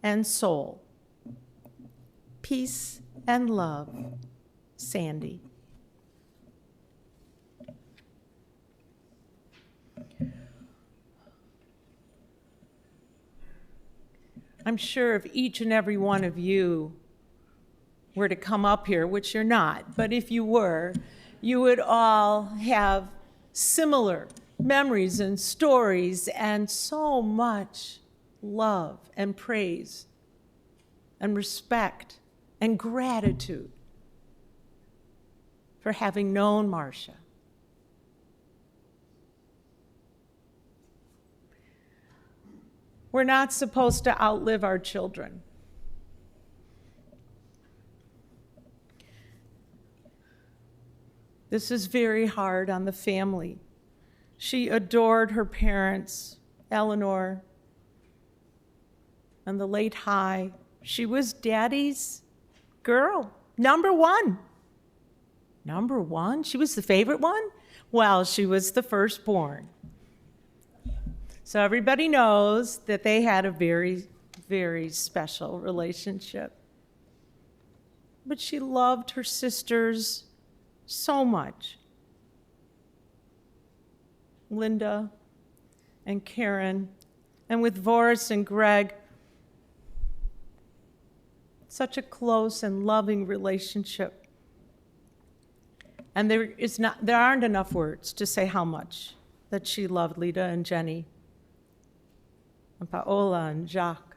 and soul. Peace and love, Sandy. I'm sure if each and every one of you were to come up here, which you're not, but if you were, you would all have similar memories and stories and so much love and praise and respect and gratitude for having known Marsha. We're not supposed to outlive our children. This is very hard on the family. She adored her parents, Eleanor and the late High. She was Daddy's girl, number one. Number one? She was the favorite one? Well, she was the firstborn. So everybody knows that they had a very, very special relationship. But she loved her sisters so much. Linda and Karen, and with Voris and Greg, such a close and loving relationship. And there aren't enough words to say how much that she loved Lita and Jenny, and Paola and Jacques,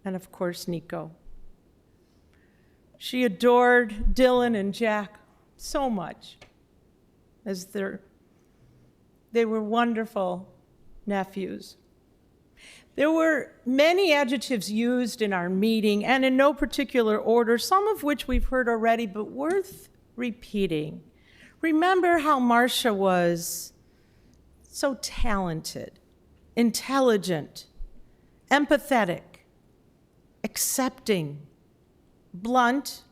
and of course Nico. She adored Dylan and Jack so much, as they were wonderful nephews. There were many adjectives used in our meeting, and in no particular order, some of which we've heard already, but worth repeating. Remember how Marsha was so talented, intelligent, empathetic, accepting, blunt,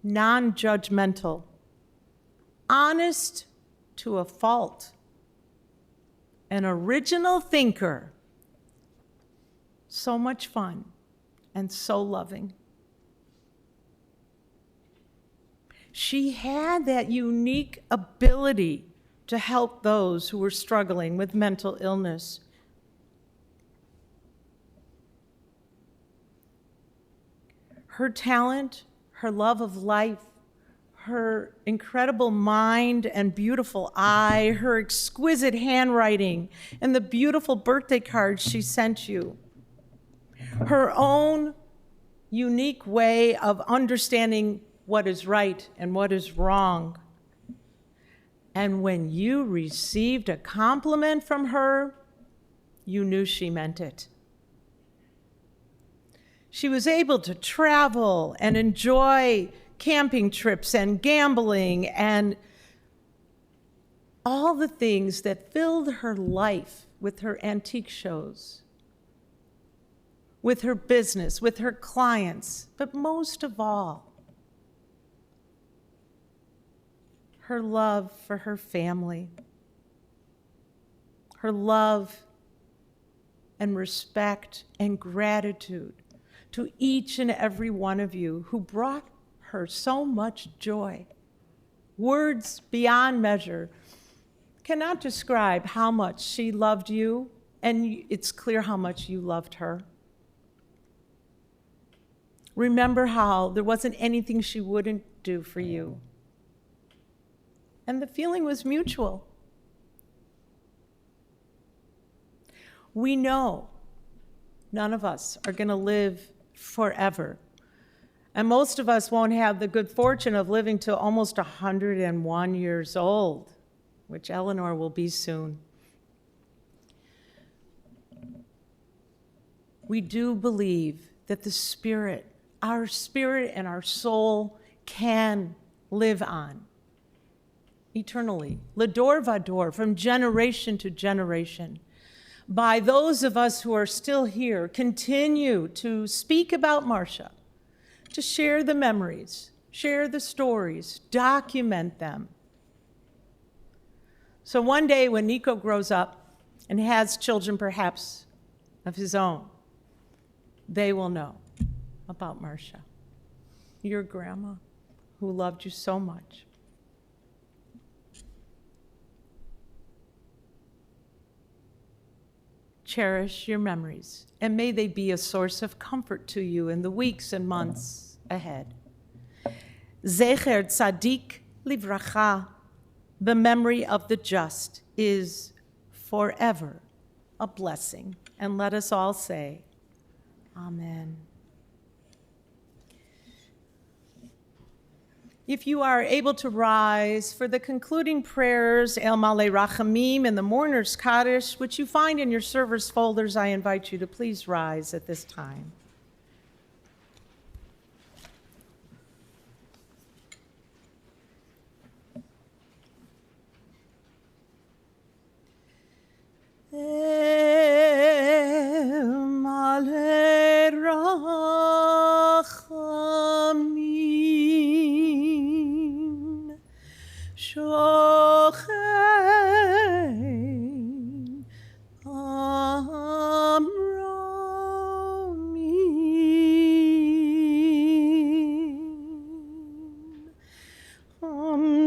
non-judgmental, honest to a fault, an original thinker, so much fun and so loving. She had that unique ability to help those who were struggling with mental illness. Her talent, her love of life, her incredible mind and beautiful eye, her exquisite handwriting, and the beautiful birthday cards she sent you. Her own unique way of understanding what is right and what is wrong. And when you received a compliment from her, you knew she meant it. She was able to travel and enjoy camping trips and gambling and all the things that filled her life with her antique shows. with her business, with her clients, but most of all, her love for her family, her love and respect and gratitude to each and every one of you who brought her so much joy. Words beyond measure cannot describe how much she loved you, and it's clear how much you loved her. Remember how there wasn't anything she wouldn't do for you. And the feeling was mutual. We know none of us are going to live forever. And most of us won't have the good fortune of living to almost 101 years old, which Eleanor will be soon. We do believe that the spirit and our soul can live on eternally, l'dor vador, from generation to generation. By those of us who are still here, continue to speak about Marsha, to share the memories, share the stories, document them. So one day when Nico grows up and has children perhaps of his own, they will know about Marsha, your grandma who loved you so much. Cherish your memories, and may they be a source of comfort to you in the weeks and months ahead. Zecher Tzadik Livracha, the memory of the just, is forever a blessing. And let us all say, Amen. If you are able to rise for the concluding prayers, El Malei Rachamim and the Mourner's Kaddish, which you find in your server's folders, I invite you to please rise at this time. El Malei Rachamim Shochein Amramim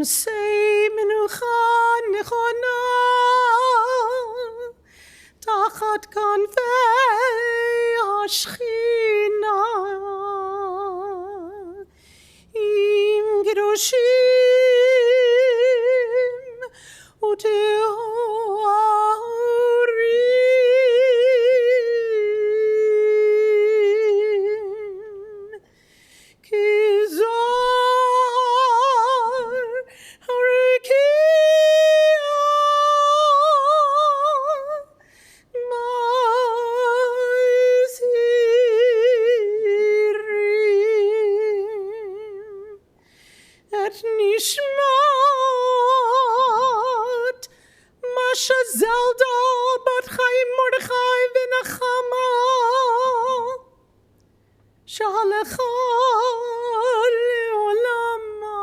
Sei Menucha Nechona Tachat Kanfei Hashchina Im Kedoshim Uteorim Kizar Harikia Ma'isirim Et Nishmat Masha Zelda Bat Chaim Mordechai V'Nachama Shalecha Le'olama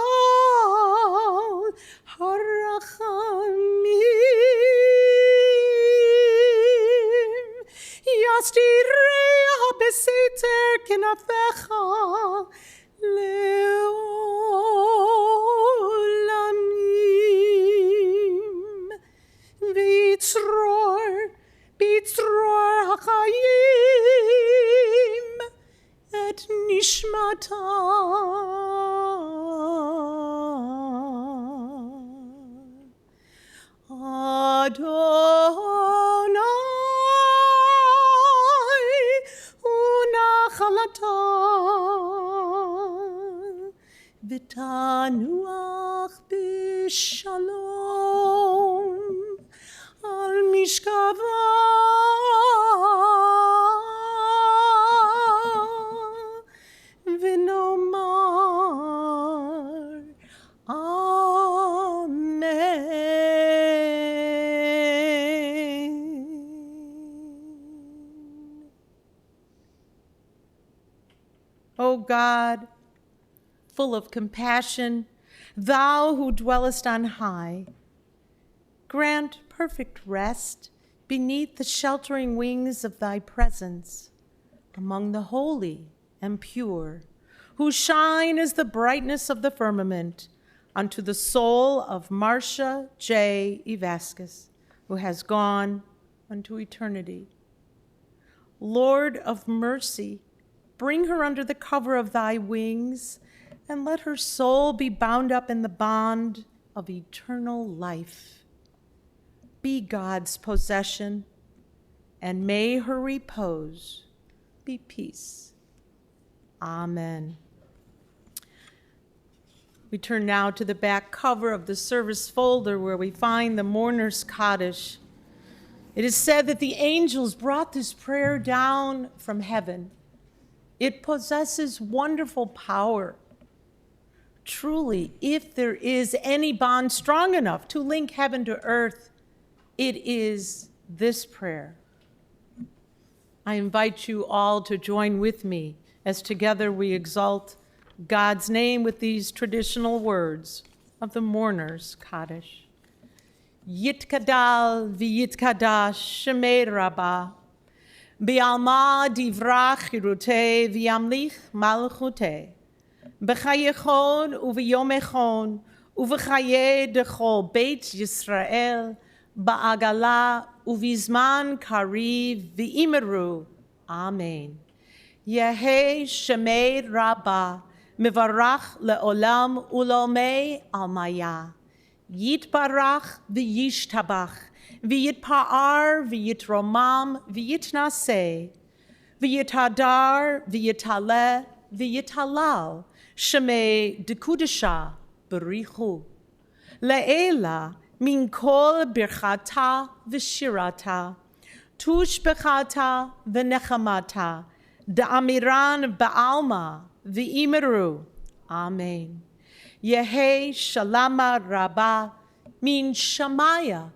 Ba'al Harachamim Yastirei HaBeseter Kenafecha Le'olamim V'yitzror HaChayim Et Nishmata Adonai Unachalata V'tanuach b'shalom Al Mishkava V'nomar Amen. O God, full of compassion, thou who dwellest on high, grant perfect rest beneath the sheltering wings of thy presence among the holy and pure, who shine as the brightness of the firmament unto the soul of Marsha G Evaskus, who has gone unto eternity. Lord of mercy, bring her under the cover of thy wings, and let her soul be bound up in the bond of eternal life. Be God's possession, and may her repose be peace. Amen. We turn now to the back cover of the service folder where we find the mourner's Kaddish. It is said that the angels brought this prayer down from heaven. It possesses wonderful power. Truly, if there is any bond strong enough to link heaven to earth, it is this prayer. I invite you all to join with me as together we exalt God's name with these traditional words of the mourner's Kaddish. Yitkadal v'yitkadash shemei rabbah, bi'alma divrach chirutei v'yamlich malchutei, b'chayechon u'v'yomechon u'v'chaye dechol beit Yisrael, ba'agala u'vizman kariv v'imeru. Amen. Yehei shemei rabbah, mivarach le'olam ulomei almaya. Yitbarach v'yishtabach, v'yitpa'ar v'yitromam v'yitnaseh, v'yitadar v'yitaleh v'yitalal, shemei dekudesha b'richu. Le'ela min kol birchata v'shirata, tushbechata v'nechamata, da'amiran ba'alma v'imeru. Amen. Yehei shalama rabbah min shamaya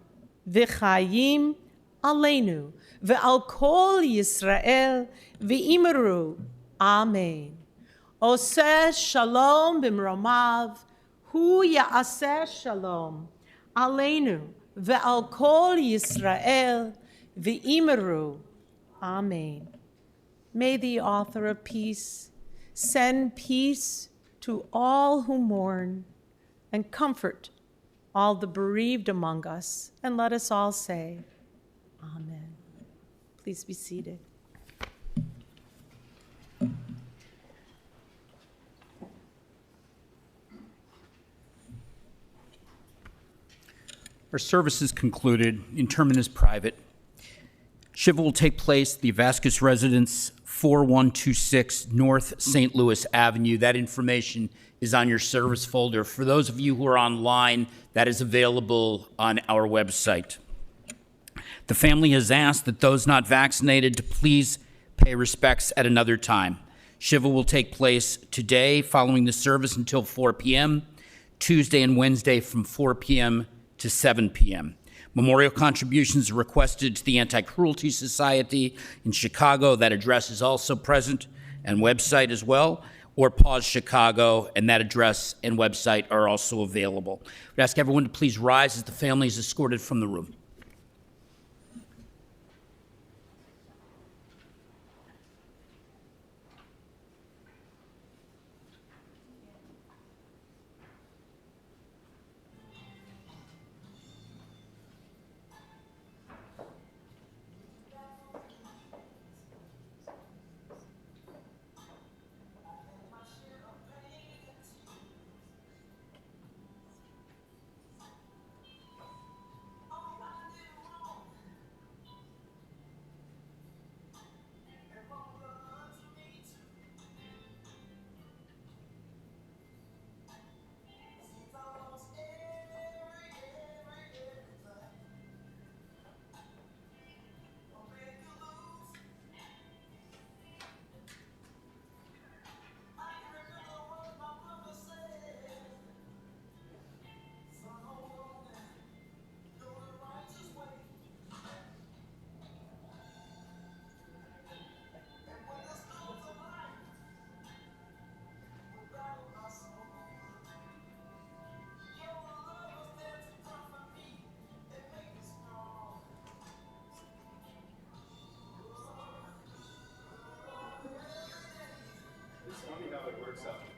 v'chayim aleinu v'al kol Yisrael v'imeru. Amen. Oseh shalom b'mromav hu ya'aseh shalom aleinu v'al kol Yisrael v'imeru. Amen. May the author of peace send peace to all who mourn, and comfort all the bereaved among us. And let us all say, Amen. Please be seated. Our service is concluded. Interment is private. Shiva will take place at the Evaskus residence, 4126 North St. Louis Avenue. That information is on your service folder. For those of you who are online, that is available on our website. The family has asked that those not vaccinated to please pay respects at another time. Shiva will take place today following the service until 4 p.m., Tuesday and Wednesday from 4 p.m. to 7 p.m. Memorial contributions are requested to the Anti-Cruelty Society in Chicago. That address is also present, and website as well, or Pause Chicago, and that address and website are also available. We ask everyone to please rise as the family is escorted from the room. acceptable.